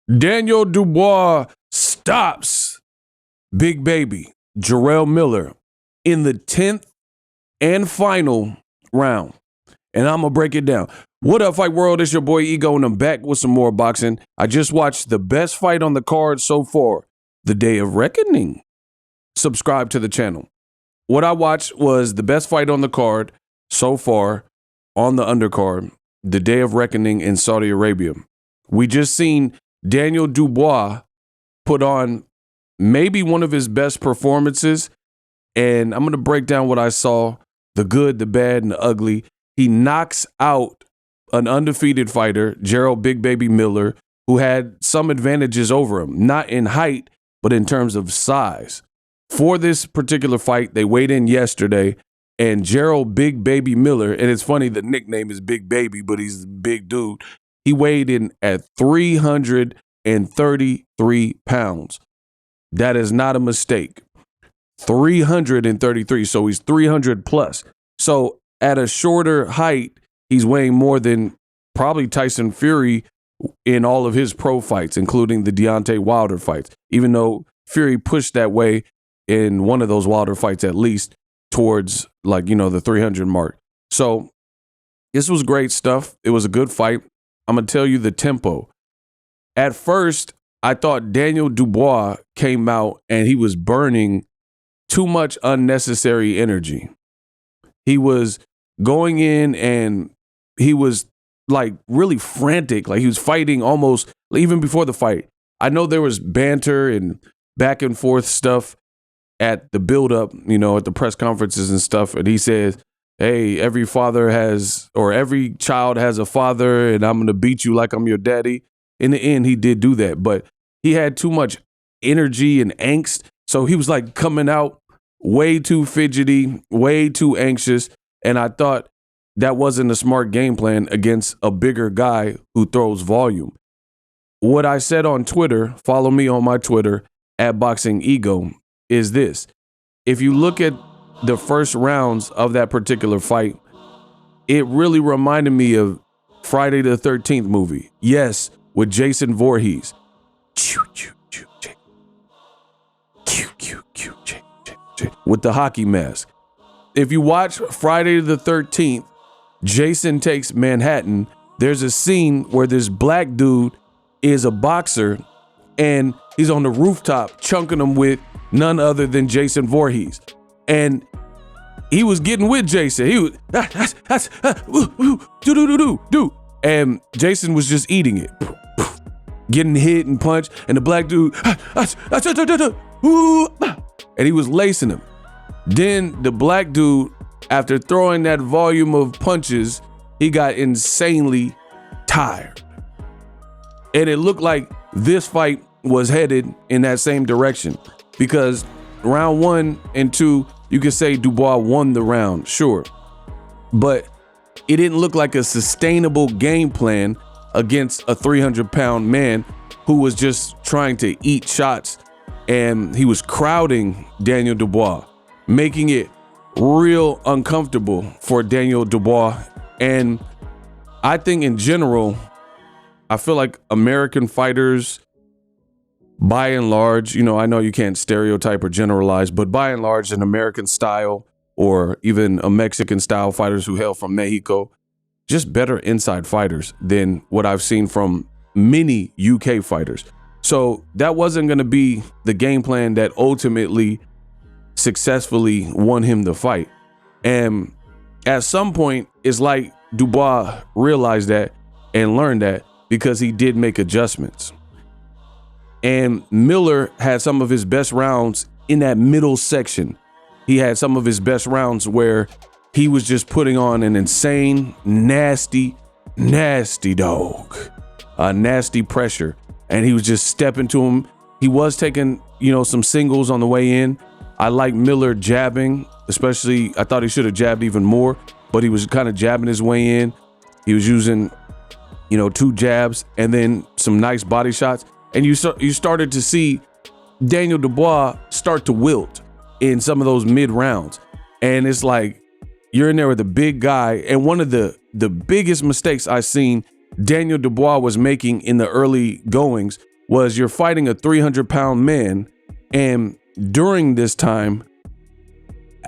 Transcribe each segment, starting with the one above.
Daniel Dubois stops Big Baby Jarrell Miller in the 10th and final round. And I'm going to break it down. What up, Fight World? It's your boy Ego, and I'm back with some more boxing. I just watched the best fight on the card so far, the Day of Reckoning. Subscribe to the channel. What I watched was the best fight on the card so far on the undercard, the Day of Reckoning in Saudi Arabia. We just seen Daniel Dubois put on maybe one of his best performances, and I'm going to break down what I saw, the good, the bad, and the ugly. He knocks out an undefeated fighter, Jarrell Big Baby Miller, who had some advantages over him, not in height, but in terms of size. For this particular fight, they weighed in yesterday, and Jarrell Big Baby Miller, and it's funny, the nickname is Big Baby, but he's a big dude. He weighed in at 333 pounds. That is not a mistake. 333, so he's 300 plus. So at a shorter height, he's weighing more than probably Tyson Fury in all of his pro fights, including the Deontay Wilder fights, even though Fury pushed that way in one of those Wilder fights, at least towards the 300 mark. So this was great stuff. It was a good fight. I'm going to tell you the tempo. At first, I thought Daniel Dubois came out and he was burning too much unnecessary energy. He was going in and he was really frantic. Like he was fighting almost even before the fight. I know there was banter and back and forth stuff at the build-up, at the press conferences and stuff. And he says, hey, every child has a father, and I'm going to beat you like I'm your daddy. In the end, he did do that, but he had too much energy and angst. So he was coming out way too fidgety, way too anxious. And I thought that wasn't a smart game plan against a bigger guy who throws volume. What I said on Twitter, follow me on my Twitter, @Boxingego, is this. If you look at the first rounds of that particular fight, it really reminded me of Friday the 13th movie. Yes, with Jason Voorhees. With the hockey mask. If you watch Friday the 13th, Jason Takes Manhattan, there's a scene where this black dude is a boxer and he's on the rooftop chunking him with none other than Jason Voorhees. And he was getting with Jason. He was, and Jason was just eating it. Getting hit and punched, and the black dude, and he was lacing him. Then the black dude, after throwing that volume of punches, he got insanely tired. And it looked like this fight was headed in that same direction, because round 1 and 2, you could say Dubois won the round, sure. But it didn't look like a sustainable game plan against a 300-pound man who was just trying to eat shots. And he was crowding Daniel Dubois, making it real uncomfortable for Daniel Dubois. And I think in general, I feel like American fighters, by and large, I know you can't stereotype or generalize, but by and large, an American style or even a Mexican style fighters who hail from Mexico, just better inside fighters than what I've seen from many UK fighters. So that wasn't going to be the game plan that ultimately successfully won him the fight. And at some point, it's like Dubois realized that and learned that, because he did make adjustments. And Miller had some of his best rounds in that middle section. He had some of his best rounds where he was just putting on an insane, nasty dog, a nasty pressure. And he was just stepping to him. He was taking, some singles on the way in. I like Miller jabbing, especially I thought he should have jabbed even more, but he was kind of jabbing his way in. He was using, 2 jabs and then some nice body shots. And you started to see Daniel Dubois start to wilt in some of those mid rounds. And it's like you're in there with a big guy. And one of the biggest mistakes I seen Daniel Dubois was making in the early goings was you're fighting a 300-pound man, and during this time,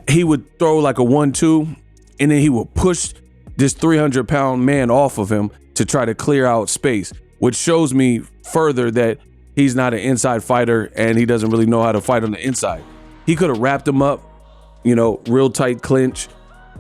he would throw like a 1-2, and then he would push this 300-pound man off of him to try to clear out space, which shows me further that he's not an inside fighter and he doesn't really know how to fight on the inside. He could have wrapped him up, you know, real tight clinch,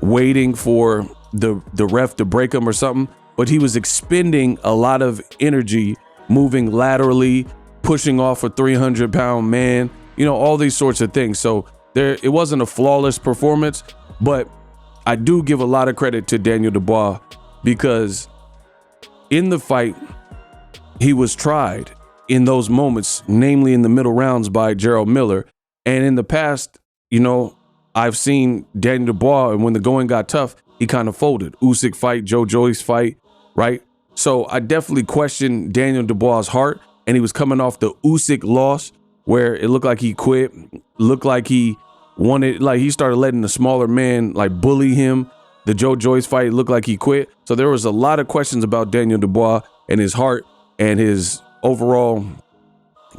waiting for the ref to break him or something, but he was expending a lot of energy, moving laterally, pushing off a 300-pound man, you know, all these sorts of things. So it wasn't a flawless performance, but I do give a lot of credit to Daniel Dubois, because in the fight, he was tried in those moments, namely in the middle rounds by Jarrell Miller. And in the past, you know, I've seen Daniel Dubois, and when the going got tough, he kind of folded. Usyk fight, Joe Joyce fight, right? So I definitely question Daniel Dubois' heart, and he was coming off the Usyk loss where it looked like he quit, looked like he wanted, like he started letting the smaller man like bully him. The Joe Joyce fight looked like he quit. So there was a lot of questions about Daniel Dubois and his heart and his overall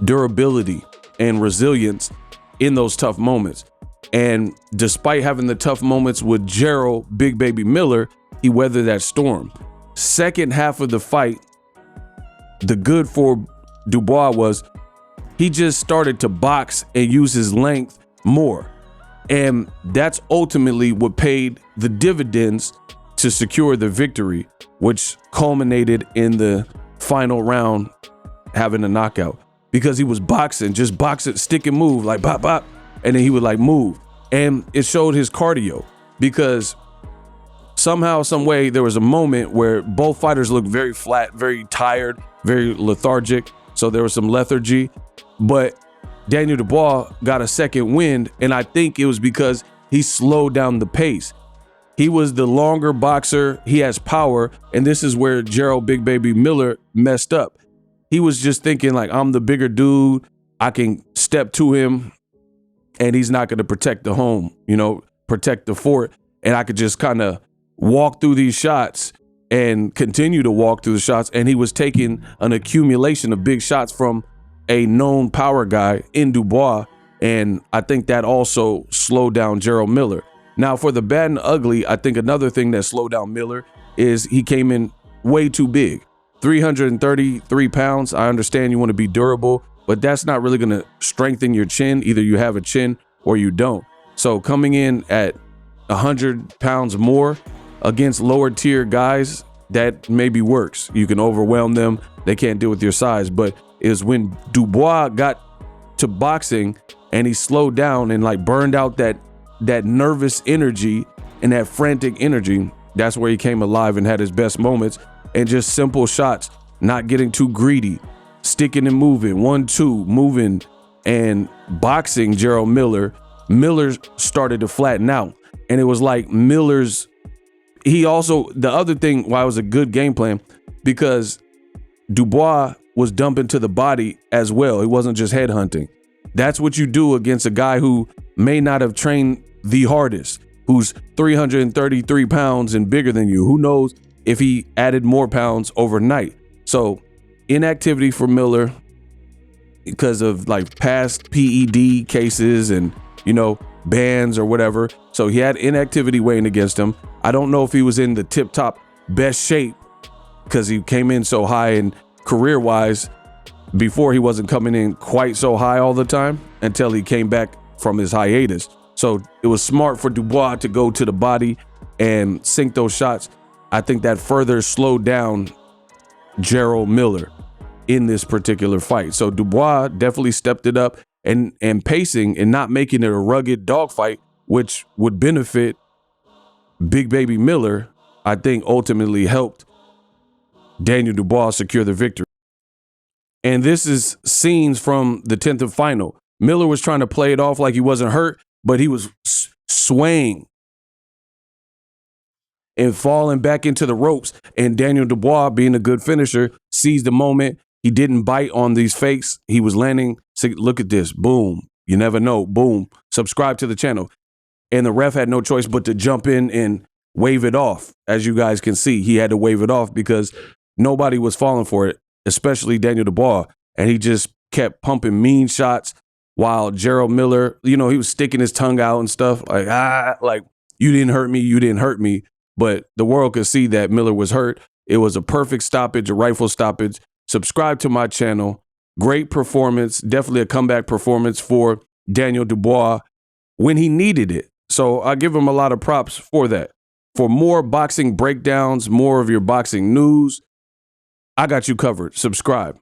durability and resilience in those tough moments. And despite having the tough moments with Jarrell Big Baby Miller, he weathered that storm. Second half of the fight, the good for Dubois was he just started to box and use his length more. And that's ultimately what paid the dividends to secure the victory, which culminated in the final round having a knockout, because he was boxing, just boxing, stick and move, like bop, bop. And then he would like move. And it showed his cardio, because somehow, some way, there was a moment where both fighters looked very flat, very tired, very lethargic. So there was some lethargy, but Daniel Dubois got a second wind. And I think it was because he slowed down the pace. He was the longer boxer. He has power. And this is where Jarrell Big Baby Miller messed up. He was just thinking like, I'm the bigger dude. I can step to him and he's not going to protect the home, you know, protect the fort. And I could just kind of walk through these shots and continue to walk through the shots. And he was taking an accumulation of big shots from a known power guy in Dubois. And I think that also slowed down Jarrell Miller. Now, for the bad and ugly, I think another thing that slowed down Miller is he came in way too big. 333 pounds. I understand you want to be durable, but that's not really going to strengthen your chin. Either you have a chin or you don't. So coming in at 100 pounds more against lower tier guys, that maybe works. You can overwhelm them. They can't deal with your size. But is when Dubois got to boxing and he slowed down and like burned out that nervous energy and that frantic energy, that's where he came alive and had his best moments. And just simple shots, not getting too greedy, sticking and moving, 1-2, moving and boxing Jarrell Miller. Miller started to flatten out. And it was like he also, the other thing why it was a good game plan, because Dubois was dumping to the body as well. It wasn't just head hunting. That's what you do against a guy who may not have trained the hardest, who's 333 pounds and bigger than you. Who knows if he added more pounds overnight. So inactivity for Miller because of like past PED cases and, you know, bans or whatever. So he had inactivity weighing against him. I don't know if he was in the tip top best shape because he came in so high, and career wise before he wasn't coming in quite so high all the time until he came back from his hiatus. So it was smart for Dubois to go to the body and sink those shots. I think that further slowed down Jarrell Miller in this particular fight. So Dubois definitely stepped it up and pacing and not making it a rugged dogfight, which would benefit Big Baby Miller, I think ultimately helped Daniel Dubois secure the victory. And this is scenes from the 10th final. Miller was trying to play it off like he wasn't hurt, but he was swaying and falling back into the ropes. And Daniel Dubois, being a good finisher, seized the moment. He didn't bite on these fakes. He was landing. Look at this. Boom. You never know. Boom. Subscribe to the channel. And the ref had no choice but to jump in and wave it off. As you guys can see, he had to wave it off because nobody was falling for it, especially Daniel Dubois. and he just kept pumping mean shots while Jarrell Miller, he was sticking his tongue out and stuff like you didn't hurt me. But the world could see that Miller was hurt. It was a perfect stoppage, a rifle stoppage. Subscribe to my channel. Great performance, definitely a comeback performance for Daniel Dubois when he needed it. So I give him a lot of props for that. For more boxing breakdowns, more of your boxing news, I got you covered. Subscribe.